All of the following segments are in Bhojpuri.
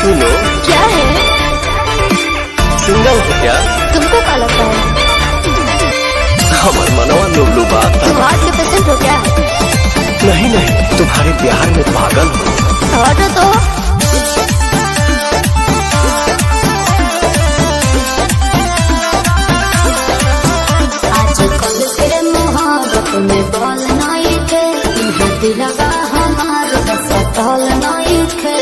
सुनो। क्या है? सिंगल हो क्या? तुमको क्या लगता है? हमार मनवा लुबलु बात। तुम हार्ट के पेशेंट हो क्या? नहीं नहीं, तुम्हारे प्यार में पागल हो। हटो तो। आजकल तेरे मोहब्बत में बोल नहीं थे, दिलवा हमारे बस तौल नहीं थे।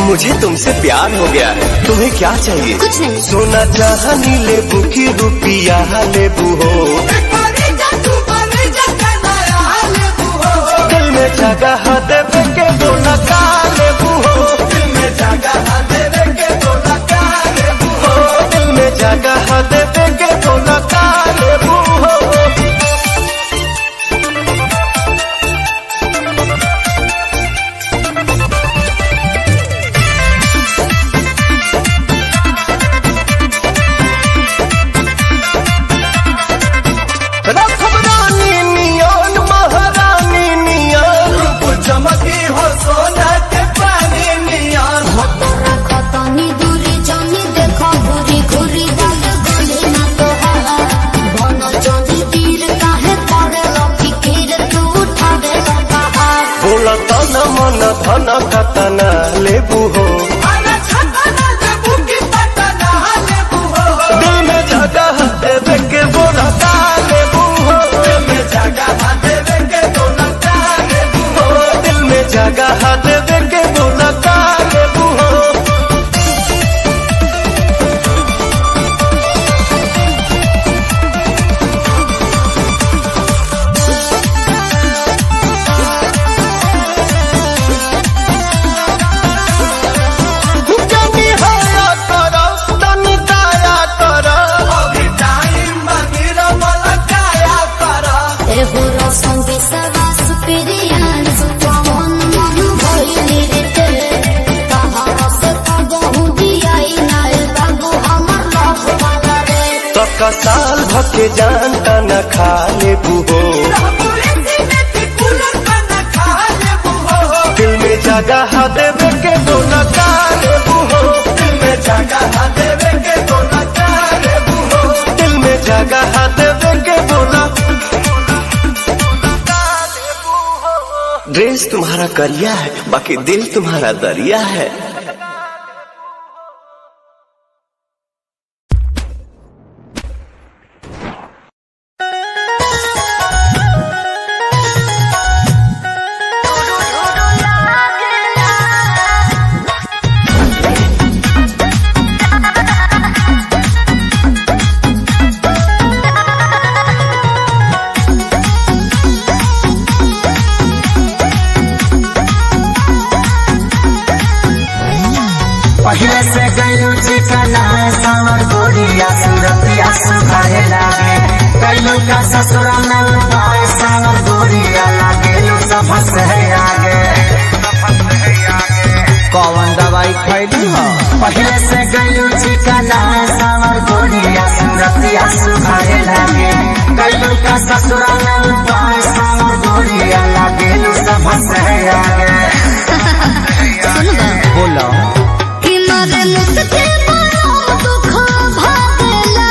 मुझे तुमसे प्यार हो गया है, तुम्हें क्या चाहिए? कुछ नहीं। सोना चाहनी लेबू की रुपिया लेबू हो, दिल में जगह देवे के बोला का लेबू हो, दिल में जगह देवे के बोला का लेबू हो, दिल में जगह देवे के बोला का लेबू हो। मन धन कतना लेबू हो, दिल में जगह देवे के बोला का लेबू हो, दिल में जगह देवे के बोला का लेबू हो, दिल में जगह देवे के बोला का लेबू हो। का साल भके जानता न खा लेबू हो, दिल में जगह देवे के बोला का लेबू हो, दिल में जगह देवे के बोला का लेबू हो, दिल में जगह देवे के बोला। ड्रेस तुम्हारा करिया है, बाकी दिल तुम्हारा दरिया है। पहले से गयू चिकना सावर गोरिया सूरतिया सुखाए लागे, कैलू का ससुर में उपाय सावर गोरिया लागे, लू सब से आगे। कौन दवाई खैली हो? पहले से गयू चिकना सावर गोरिया सूरतिया सुखाए लागे, कैलू का ससुर में उपाय सावर गोरिया लागे, लू सब से आगे। बोलो मुझसे दुख भागला,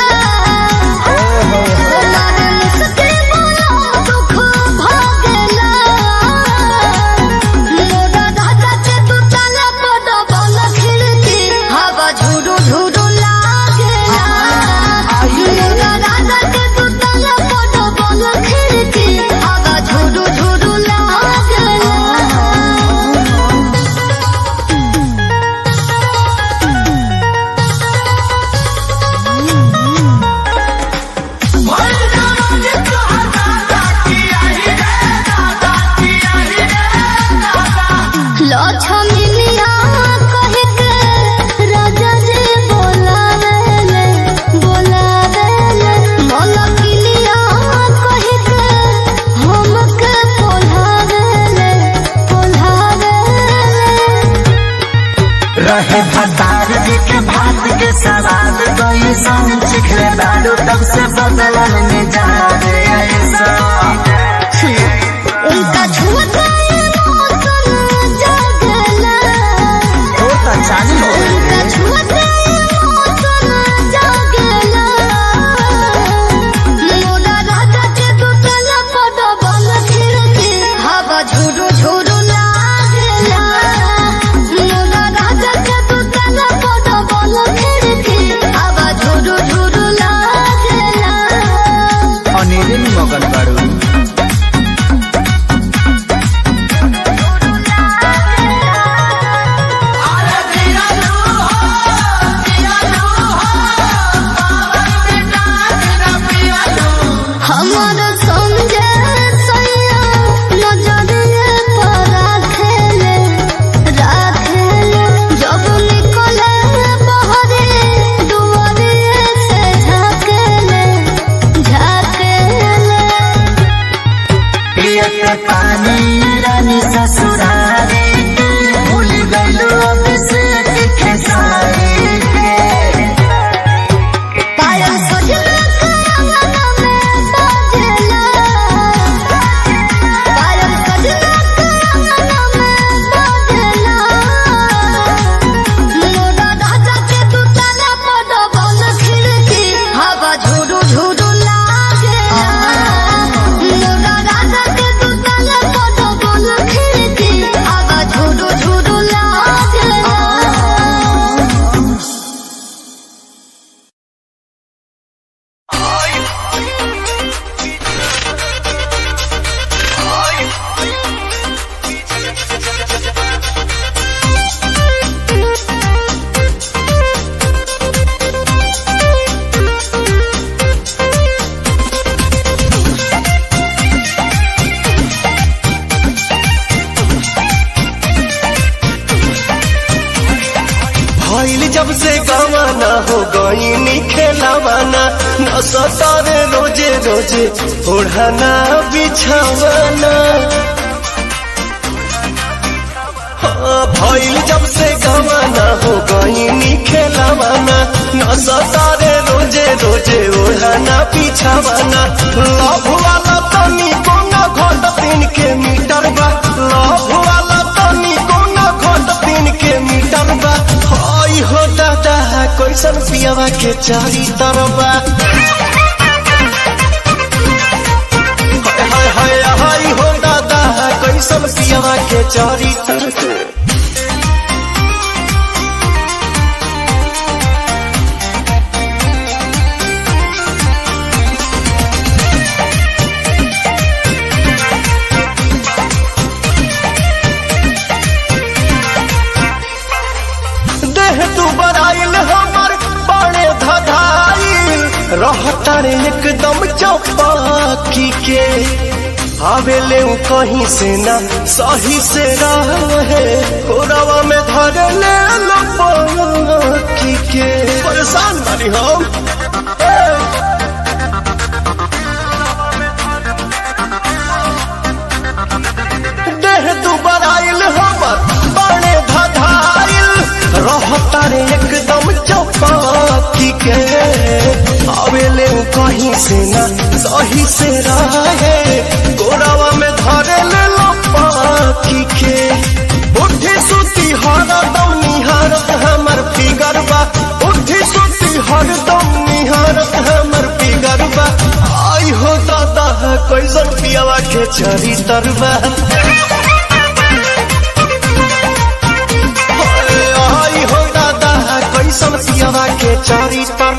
मुझसे दुख भागला, मोरा दादा के तू चला पड़ा बल खिड़की, हवा झुरु झुरु लागला, मोरा दादा के तू चला पड़ा बल खिड़की, हवा झुरु झुरु लागला। लक्ष्मीनिया कह के राजा जी बोलावेले, बोलावेले, मलकिनिया कह के हमके बोलावेले, बोलावेले। रहे भतार जी के भात के सवाद कोई संग चिखले दारू, तब से बदलन में जा रे ऐसा। उनका छुआ मौसम जागला, चालू हो भइल जब से गवाना हो गई खेलावाना न सतारे रोजे रोजे ओढ़ाना बिछावाना। भइल जब से गवाना हो गई खेलावाना न सतारे रोजे रोजे ओढ़ाना बिछावाना। लव वाला तनी कोना घोट 3 के मीटर बा, लव वाला तनी कोना घोट 3 के मीटर बा। हाय हो दादा कैसन पियावा के चारी तरबा, हाय हाय हाय हो दादा कैसन पियावा के चारी तरबा। तू बराइल हमर बड़े धधाइल रहतारे एकदम चौपाकी के। आवेले कहीं से ना सही से रहे कोरावा में धर ले लपकी के। परेशान बानी हम देह तू बराइल हमर बड़े धधाइल रहतारे एकदम चौपाकी के। आवेले कहीं से ना सही से रहे गोरावा में धरे ले लपाकी के। उठी सुती हरदम निहारत हमर फिगर बा, उठी सुती हरदम निहारत हमर फिगर बा। आई हो दादा कैसन पियावा के चरी तरबा, कैसन पियावा के चारी तर।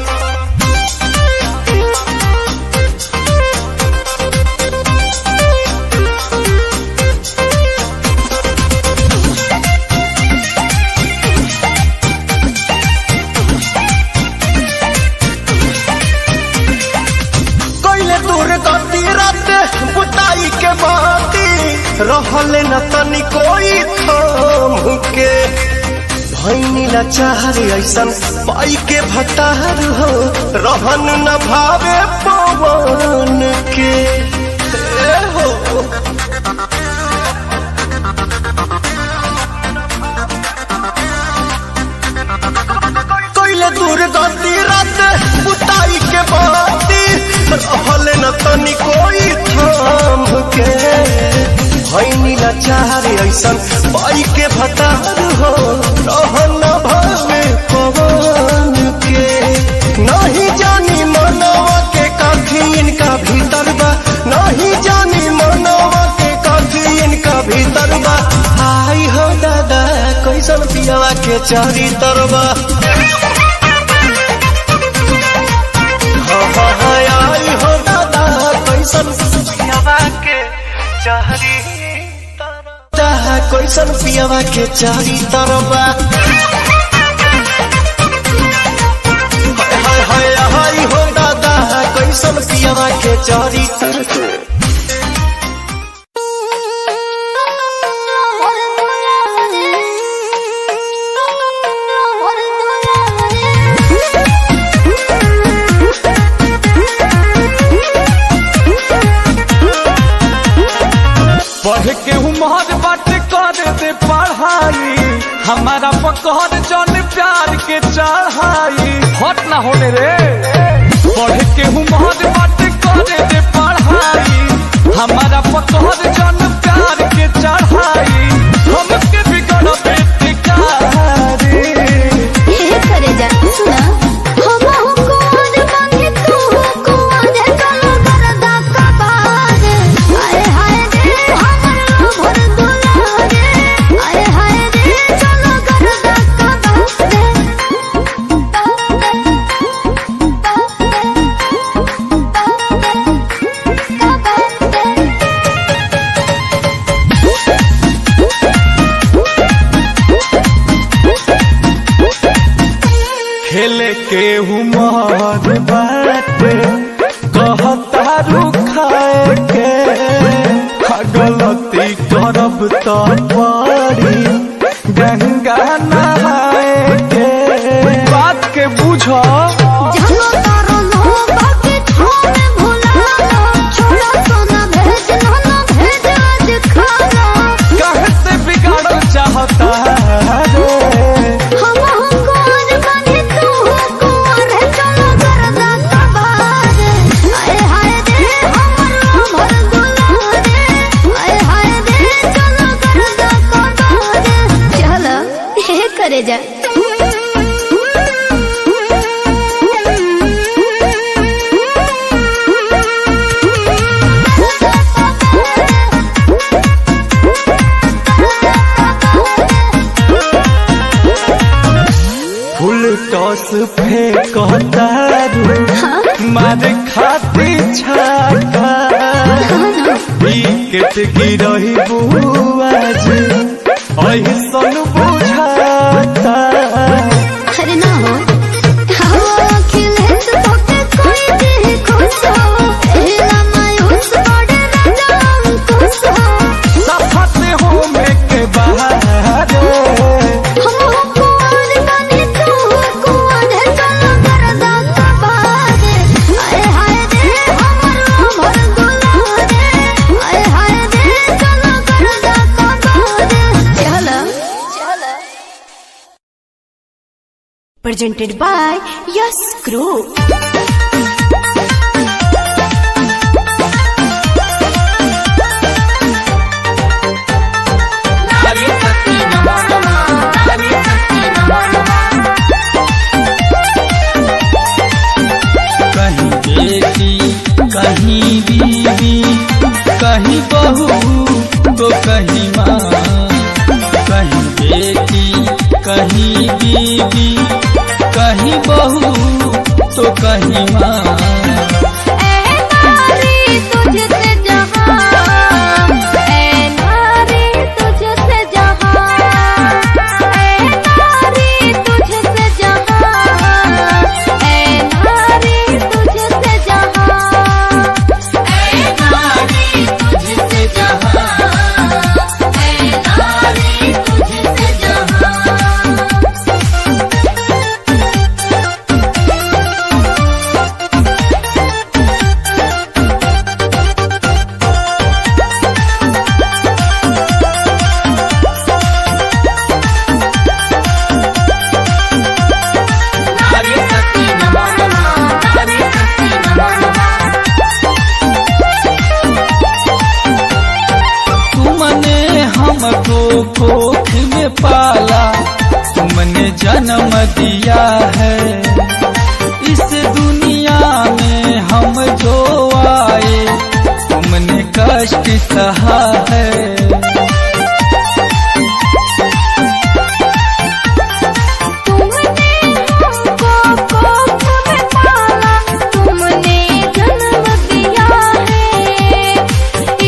कैले दूर गति रात बुताई के बाती रहले न तनी कोई थाम के। भैनीला चाहरे ऐसन पाई के भतार हो रहन न भावे पवन के हो। कैले दूर गति रात बुताई के बाती रहले न तनी कोई थाम के। भैनीला चाहरे ऐसन पाई के भतार हो रहन भावे पवन के। नहीं जानी मनवा के काफी इनका भीतर बा, नहीं जानी मनवा के काफी इनका भीतर बा। आई हो दादा कैसन पियावा के चारी तरबा, आई हो दादा कैसन पियावा के चारी कैसन पियावा के चारी तरबा। हाय हाय हाय हो दादा कैसन पियावा के चारी तरबा। पढ़ के उम्र बात कर दे पढ़ाई, हमारा पकड़ जन प्यार के चढ़ाई। हट ना होने रे, पढ़ के उम्र बात कर दे पढ़ाई, हमारा पकड़ जन प्यार के चढ़ाई। हमके बिगड़ बेटी कारी करे जा सुना हम कोन मांगे तू कोन चलो करदा का बात। अरे हाय रे हमर भर दुलारे, अरे हाय रे चलो करदा का खेले के उमर बाटे कहता रुखाए के। गलती करब तो पड़ी गंगा नहाए के। बुझो जानो तारो लो बाकी छोड़ भुला लो छोड़ा सोना भेज ना भेज आज खाना कहे से बिगाड़ल चाहता रे हम कुंवर बने तू कुंवर चलो करदा तबार आए हाय दे हमर भर दुलारे आए हाय दे चलो करदा तबार चलो हे करे जा फुल टॉस फेंकता मारे खाती छाका विकेट गिरही बुआज ऐसन बुझाता अरे ना हो हवा खिले तो के कोई भी खुश हो एला मायूस बड़े राजा खुश हो सफाते हो में के बाहर हम कुंवर बने तू कुंवर चलो करदा तबार आए हाय दे हमर भर दुलारे आए हाय दे चलो करदा तबार चलो presented by Yes Group. कहीं बेटी कहीं बीवी कहीं बहू तो कहीं माँ कहीं बेटी कहीं बीवी कहीं बहू तो कहीं माँ ऐ नारी तुझसे जहां ऐ नारी तुझसे जहां ऐ नारी तुझसे जहां ऐ नारी तुझसे जहां ऐ नारी तुझसे जहां ऐ नारी तुझसे जहां तुमने हमको कोख में पाला तुमने जन्म दिया है इस दुनिया में हम जो आए तुमने कष्ट सहा है तुमने हमको कोख में पाला तुमने जन्म दिया है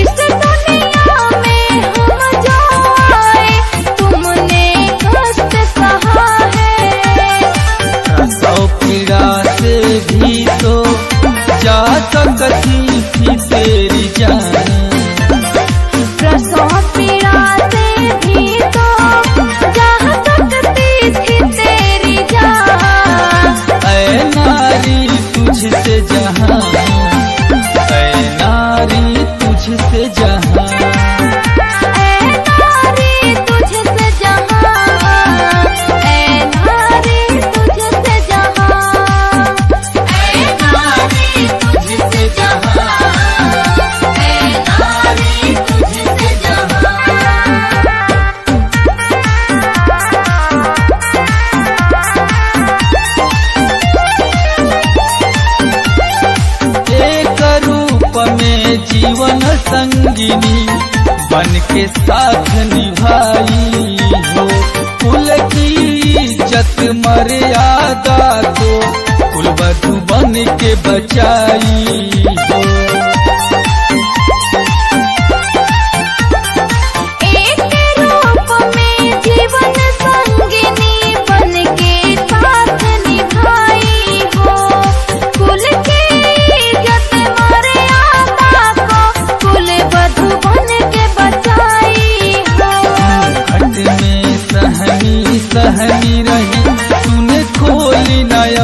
इस दुनिया में हम जो आए तुमने कष्ट सहा है प्रसव पीड़ा से भी तो जा सकती थी तेरी जान प्रसव पीड़ा से भी तो जा सकती थी तेरी जान ऐ नारी तुझसे जहां ऐ नारी तुझसे जहां ऐ नारी तुझसे जहां ऐ नारी तुझसे जहां ऐ नारी तुझसे जहां ऐ नारी तुझसे जहां एक रूप में जीवन संगिनी बन के साथ निभाई हो कुल की इज्जत मर्यादा को कुलवधु बन के बचाई हो एक रूप में जीवन संगिनी बन के साथ निभाई हो कुल की इज्जत मर्यादा को कुल वधु बन के बचाई हो घट में सहनी सहनी रही तूने खोली नया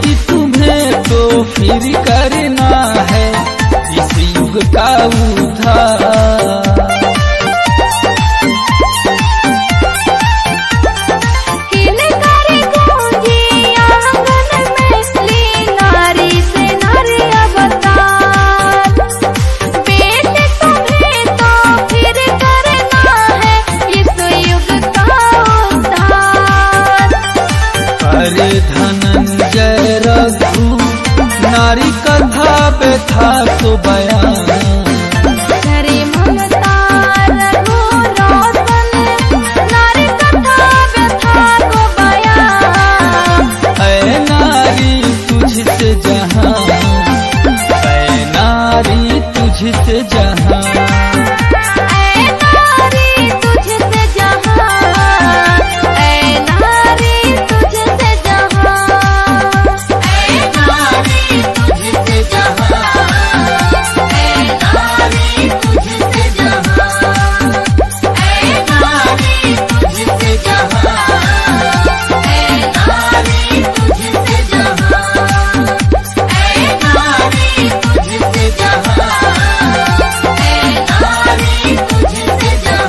कि तुम्हें तो फिर करना है इस युग का उद्धार। अरे धनंजय रघु नारी कथा पे था तो बयान, करे ममता रघु रोशन नारी कथा पे था तो बयान। ऐ नारी तुझसे जहां, ऐ नारी तुझसे जहां, ऐ नारी तुझसे जहां, ऐ नारी तुझसे जहां, ऐ नारी तुझसे जहां, ऐ नारी तुझसे जहां, ऐ नारी तुझसे जहां, ऐ नारी तुझसे जहां, ऐ नारी तुझसे जहां, ऐ नारी तुझसे जहां।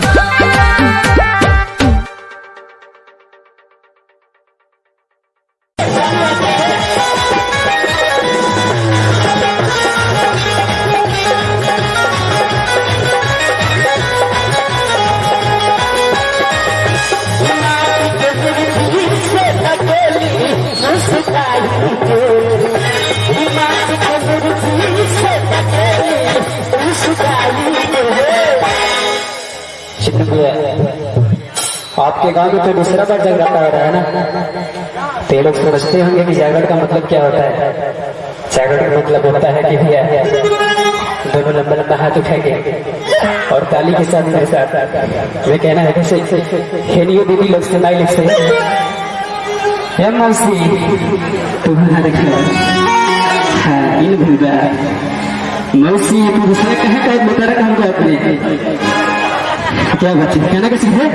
आपके गांव में तो दूसरा बार जागरण हो रहा है ना, तो ये लोग समझते होंगे कि जागरण का मतलब क्या होता है। जागरण का मतलब होता है कि भैया दोनों लंबा लंबा हाथ उठाएंगे और ताली के साथ मेरे साथ वे कहना है कैसे खेलिए दीदी लोग से माई लोग से मौसी तुम्हारा देखना हाँ इन भूगा मौसी तू दूसरा कहाँ का बता रखा हमको अपने क्या बच्चे कहना कैसे है